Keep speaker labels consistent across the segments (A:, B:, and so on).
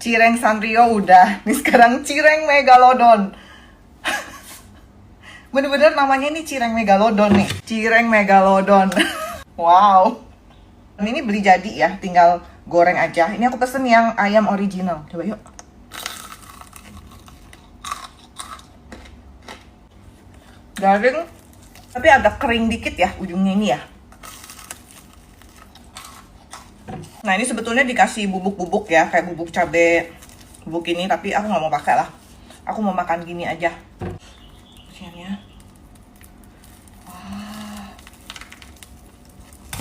A: Cireng Sanrio udah. Nih sekarang cireng Megalodon. Bener-bener namanya ini cireng Megalodon nih. Cireng Megalodon. Wow. Ini beli jadi ya, tinggal goreng aja. Ini aku pesen yang ayam original. Coba yuk. Garing, tapi agak kering dikit ya ujungnya ini ya. Nah ini sebetulnya dikasih bubuk-bubuk ya, kayak bubuk cabai, bubuk ini, tapi aku nggak mau pakai lah. Aku mau makan gini aja. Isiannya.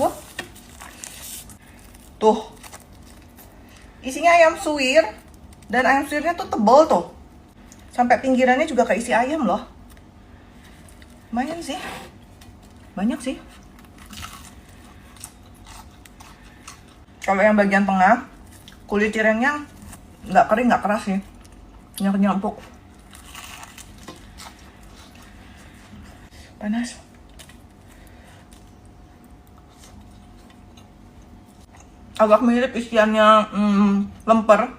A: Wah. Tuh. Isinya ayam suwir, dan ayam suwirnya tuh tebal tuh. Sampai pinggirannya juga keisi ayam loh. Lumayan sih. Banyak sih. Kalau yang bagian tengah, kulit cirengnya nggak kering, nggak keras sih. Nyampuk. Panas. Agak mirip isiannya lemper.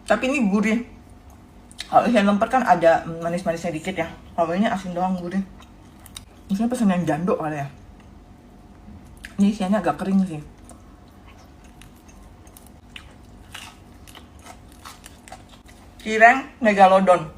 A: Tapi ini gurih. Kalau isian lemper kan ada manis-manisnya dikit ya. Kalau ini asin doang, gurih. Misalnya pesen yang jando kali ya. Ini isiannya agak kering sih. Cireng Megalodon.